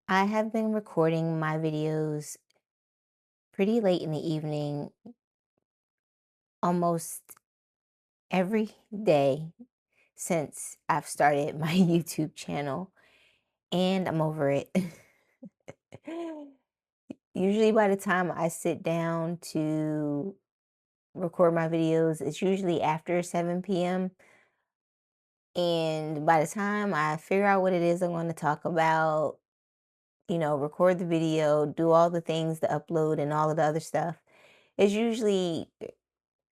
I have been recording my videos pretty late in the evening, almost every day since I've started my YouTube channel, and I'm over it. Usually, by the time I sit down to record my videos, it's usually after 7 p.m. And by the time I figure out what it is I'm going to talk about, record the video, do all the things, the upload, and all of the other stuff, it's usually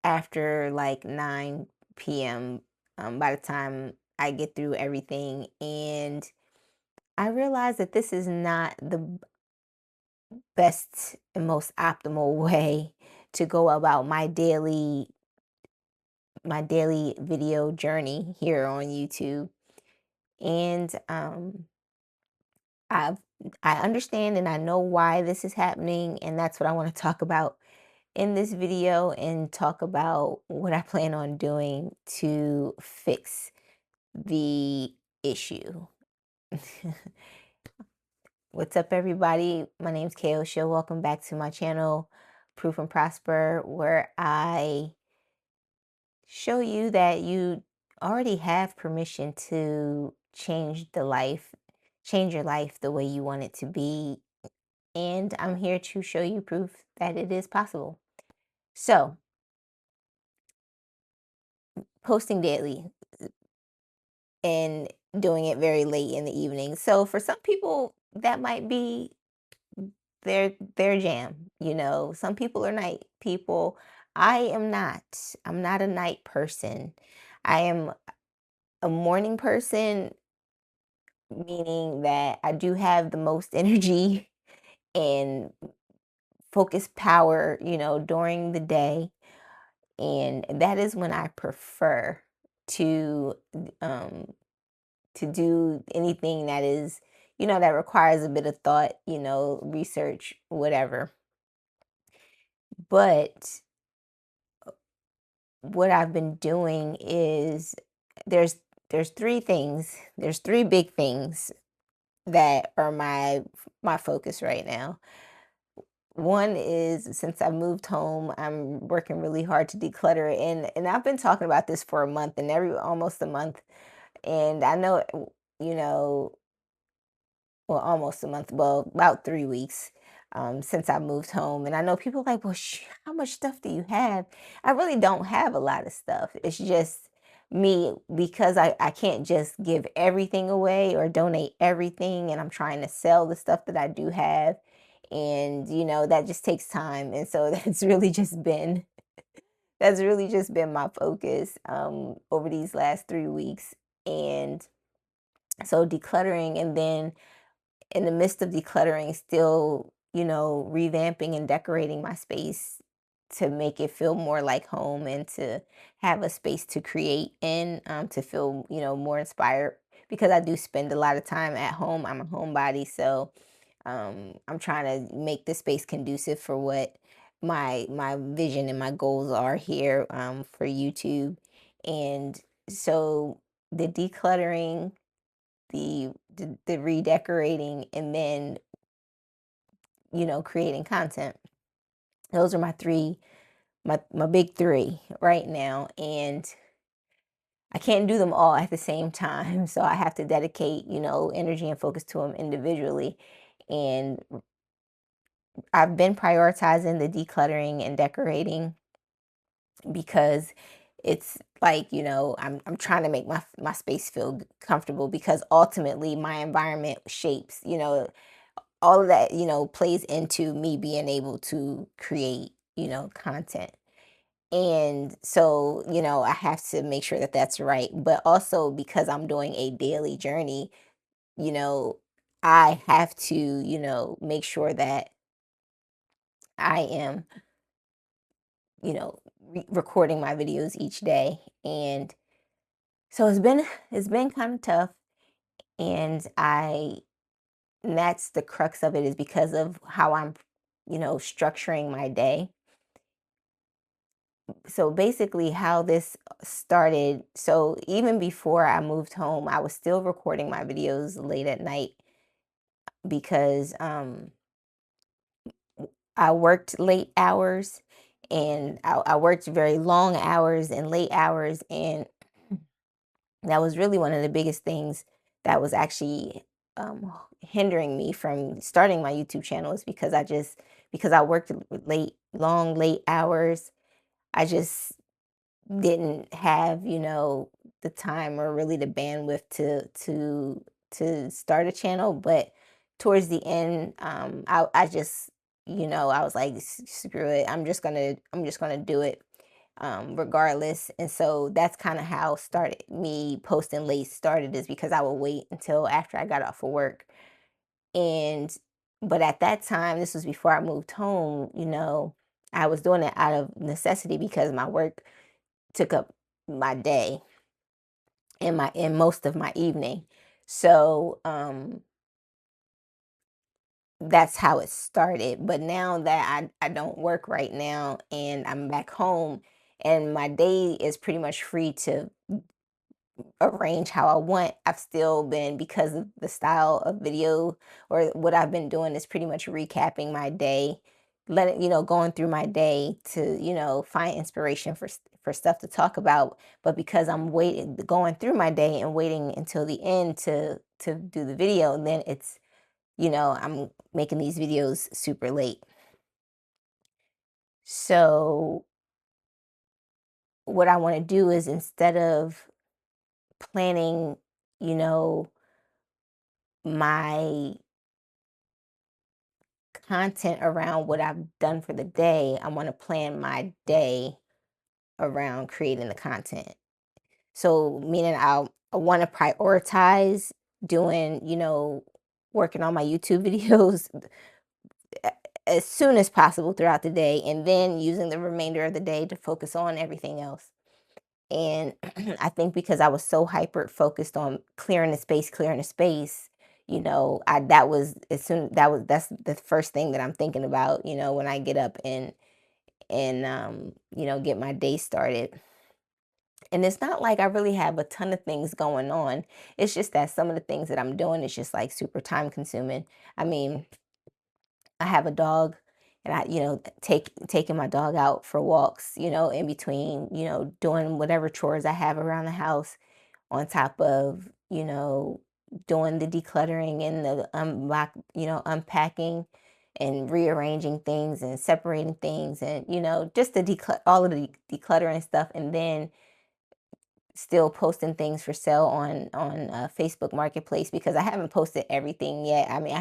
after like 9 p.m. By the time I get through everything. And I realize that this is not the best and most optimal way to go about my daily video journey here on YouTube. And I've I understand and I know why this is happening, and that's what I want to talk about in this video and talk about what I plan on doing to fix the issue. What's up, everybody? My name's Kaosha. Welcome back to my channel, Proof and Prosper, where I show you that you already have permission to change your life the way you want it to be. And I'm here to show you proof that it is possible. So, posting daily and doing it very late in the evening. So, for some people, that might be their jam. Some people are night people. I am not. I'm not a night person. I am a morning person, meaning that I do have the most energy and focus power, during the day. And that is when I prefer to um to do anything that is, that requires a bit of thought, research, whatever. But what I've been doing is there's there's three things. There's three big things that are my focus right now. One is, since I moved home, I'm working really hard to declutter it, and I've been talking about this for a month and every almost a month. And I know, you know, well, almost a month, well, about 3 weeks, since I moved home. And I know people are like, well, how much stuff do you have? I really don't have a lot of stuff. It's just me, because I can't just give everything away or donate everything. And I'm trying to sell the stuff that I do have. And, that just takes time. And so that's really just been my focus over these last 3 weeks. And so decluttering, and then in the midst of decluttering, still, revamping and decorating my space to make it feel more like home and to have a space to create and to feel, more inspired, because I do spend a lot of time at home. I'm a homebody, so I'm trying to make the space conducive for what my vision and my goals are here for YouTube. And so the decluttering, the redecorating, and then, creating content. Those are my big three right now, and I can't do them all at the same time. So I have to dedicate, energy and focus to them individually. And I've been prioritizing the decluttering and decorating because it's like, I'm trying to make my space feel comfortable, because ultimately my environment shapes, all of that, plays into me being able to create, content. And so, I have to make sure that that's right. But also, because I'm doing a daily journey, you know, I have to, make sure that I am, recording my videos each day. And so it's been kind of tough. And that's the crux of it, is because of how I'm, structuring my day. So basically, how this started, so even before I moved home, I was still recording my videos late at night, because I worked late hours, and I worked very long hours and late hours, and that was really one of the biggest things that was actually hindering me from starting my YouTube channel, is because because I worked long late hours. I just didn't have, the time or really the bandwidth to start a channel. But towards the end, I just, I was like, Screw it. I'm just gonna do it, regardless." And so that's kind of how started me posting late started, is because I would wait until after I got off of work. And but at that time, this was before I moved home, I was doing it out of necessity because my work took up my day and most of my evening. So that's how it started. But now that I don't work right now and I'm back home, and my day is pretty much free to arrange how I want, I've still been, because of the style of video, or what I've been doing is pretty much recapping my day, going through my day to, find inspiration for stuff to talk about. But because I'm waiting, going through my day and waiting until the end to do the video, and then I'm making these videos super late. So what I want to do is, instead of planning, you know, my content around what I've done for the day, I want to plan my day around creating the content. So, meaning I want to prioritize doing, working on my YouTube videos a- as soon as possible throughout the day, and then using the remainder of the day to focus on everything else. And I think because I was so hyper focused on clearing the space, I that was as soon that was that's the first thing that I'm thinking about, when I get up and get my day started. And it's not like I really have a ton of things going on. It's just that some of the things that I'm doing is just like super time consuming. I mean, I have a dog, and taking my dog out for walks, in between, doing whatever chores I have around the house, on top of, doing the decluttering and the unpacking and rearranging things and separating things, and, just all of the decluttering stuff. And then still posting things for sale on Facebook Marketplace, because I haven't posted everything yet. I mean, I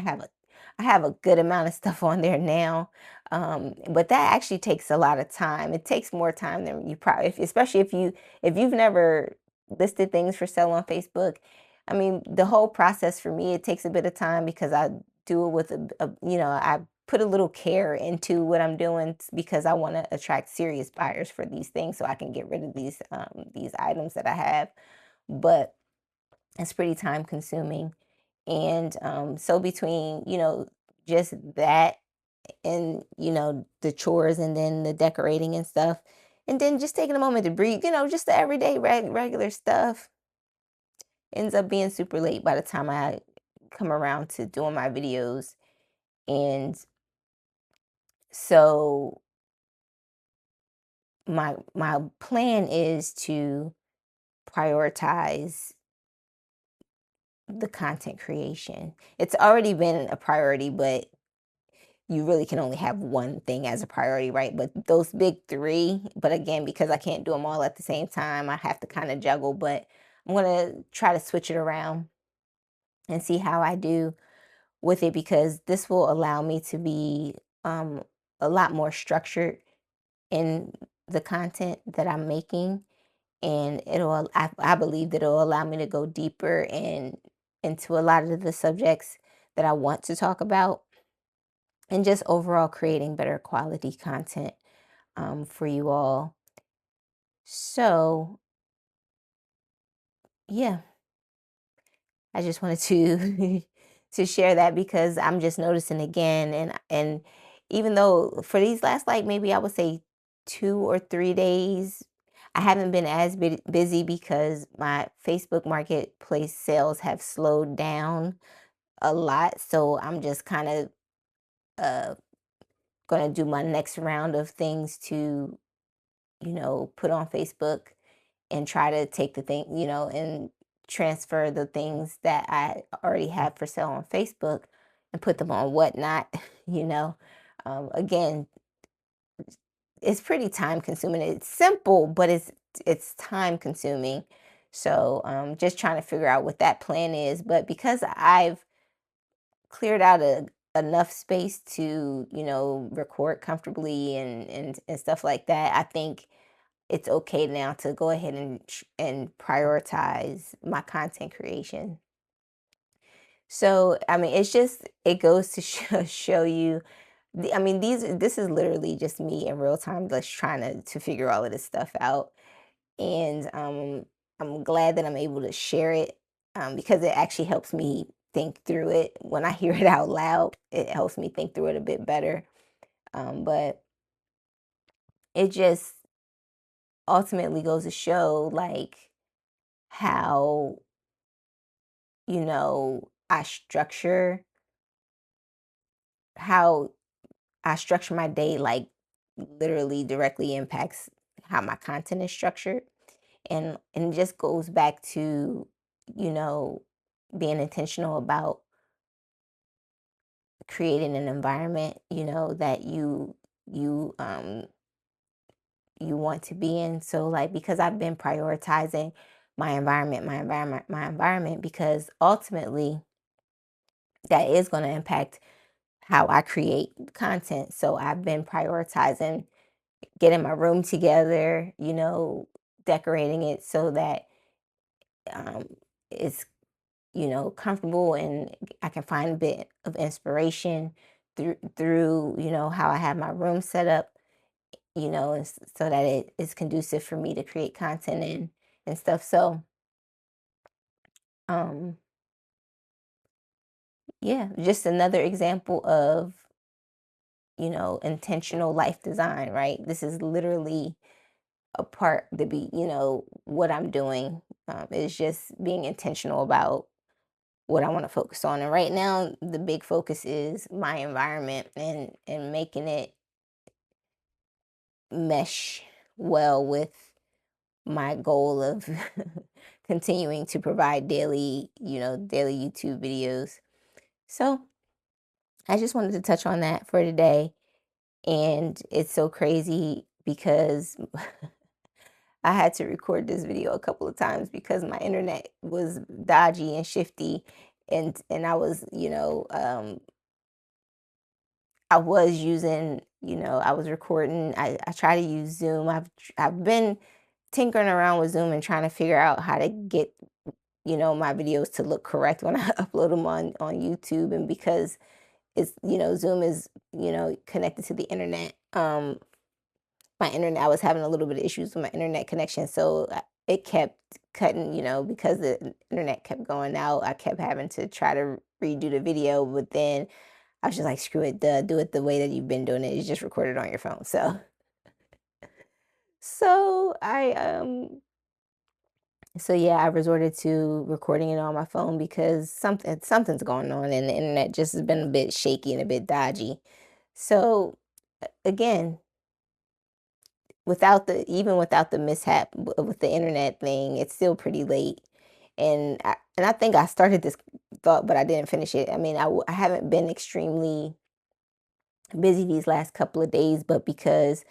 have a good amount of stuff on there now, but that actually takes a lot of time. It takes more time than you probably, especially if you've never listed things for sale on Facebook. I mean, the whole process for me, it takes a bit of time, because I do it with I put a little care into what I'm doing, because I want to attract serious buyers for these things, so I can get rid of these items that I have. But it's pretty time consuming. And so between, just that, and, the chores, and then the decorating and stuff, and then just taking a moment to breathe, just the everyday regular stuff, ends up being super late by the time I come around to doing my videos. And so my plan is to prioritize the content creation. It's already been a priority, but you really can only have one thing as a priority, right? But those big three, but again, because I can't do them all at the same time, I have to kind of juggle. But I'm going to try to switch it around and see how I do with it, because this will allow me to be um, a lot more structured in the content that I'm making. And I believe that it'll allow me to go deeper and into a lot of the subjects that I want to talk about, and just overall creating better quality content, for you all. So, yeah, I just wanted to to share that, because I'm just noticing again, and even though for these last, like, maybe I would say 2 or 3 days, I haven't been as busy, because my Facebook Marketplace sales have slowed down a lot. So I'm just kind of uh, going to do my next round of things to, put on Facebook and try to take the thing, and transfer the things that I already have for sale on Facebook and put them on Whatnot, you know. Again, it's pretty time consuming. It's simple, but it's time consuming. So just trying to figure out what that plan is. But because I've cleared out enough space to, record comfortably and stuff like that, I think it's okay now to go ahead and prioritize my content creation. So, I mean, it goes to show you. I mean, this is literally just me in real time, just trying to figure all of this stuff out. And I'm glad that I'm able to share it, because it actually helps me think through it. When I hear it out loud, it helps me think through it a bit better. But it just ultimately goes to show, like, how, I structure how I structure my day, like, literally directly impacts how my content is structured. And it just goes back to, you know, being intentional about creating an environment, that you you want to be in. So, like, because I've been prioritizing my environment, because ultimately that is going to impact how I create content. So I've been prioritizing getting my room together, decorating it so that um, it's, comfortable, and I can find a bit of inspiration through, how I have my room set up, so that it is conducive for me to create content and stuff. So, um, yeah, just another example of, intentional life design, right? This is literally a part to be, what I'm doing, is just being intentional about what I want to focus on. And right now, the big focus is my environment and making it mesh well with my goal of continuing to provide daily YouTube videos. So I just wanted to touch on that for today. And it's so crazy because I had to record this video a couple of times because my internet was dodgy and shifty, and I was using, I was recording. I try to use Zoom. I've been tinkering around with Zoom and trying to figure out how to get, my videos to look correct when I upload them on YouTube. And because Zoom is, connected to the internet. My internet, I was having a little bit of issues with my internet connection, so it kept cutting, because the internet kept going out. I kept having to try to redo the video, but then I was just like, screw it, do it the way that you've been doing it. You just record it on your phone. So yeah, I resorted to recording it on my phone because something's going on, and the internet just has been a bit shaky and a bit dodgy. So again, without the mishap with the internet thing, it's still pretty late. And I think I started this thought, but I didn't finish it. I mean, I haven't been extremely busy these last couple of days, but because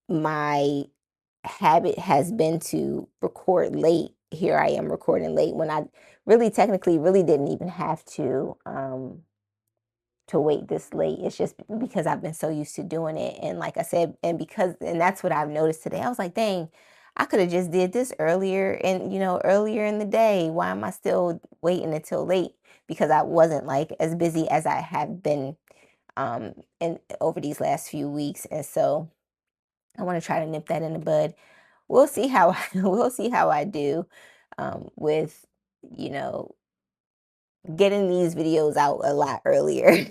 my habit has been to record late, here I am recording late when I really technically really didn't even have to wait this late. It's just because I've been so used to doing it. And like I said, and that's what I've noticed today. I was like, dang, I could have just did this earlier in the day. Why am I still waiting until late? Because I wasn't like as busy as I have been in over these last few weeks. And so I want to try to nip that in the bud. We'll see how we'll see how I do with, you know, getting these videos out a lot earlier.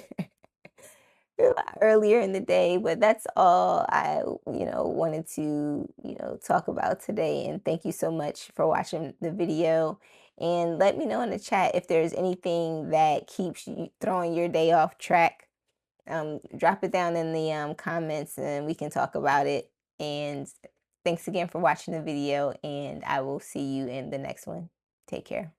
A lot earlier in the day. But that's all I, wanted to, talk about today. And thank you so much for watching the video. And let me know in the chat if there's anything that keeps you throwing your day off track. Drop it down in the comments and we can talk about it. And thanks again for watching the video, and I will see you in the next one. Take care.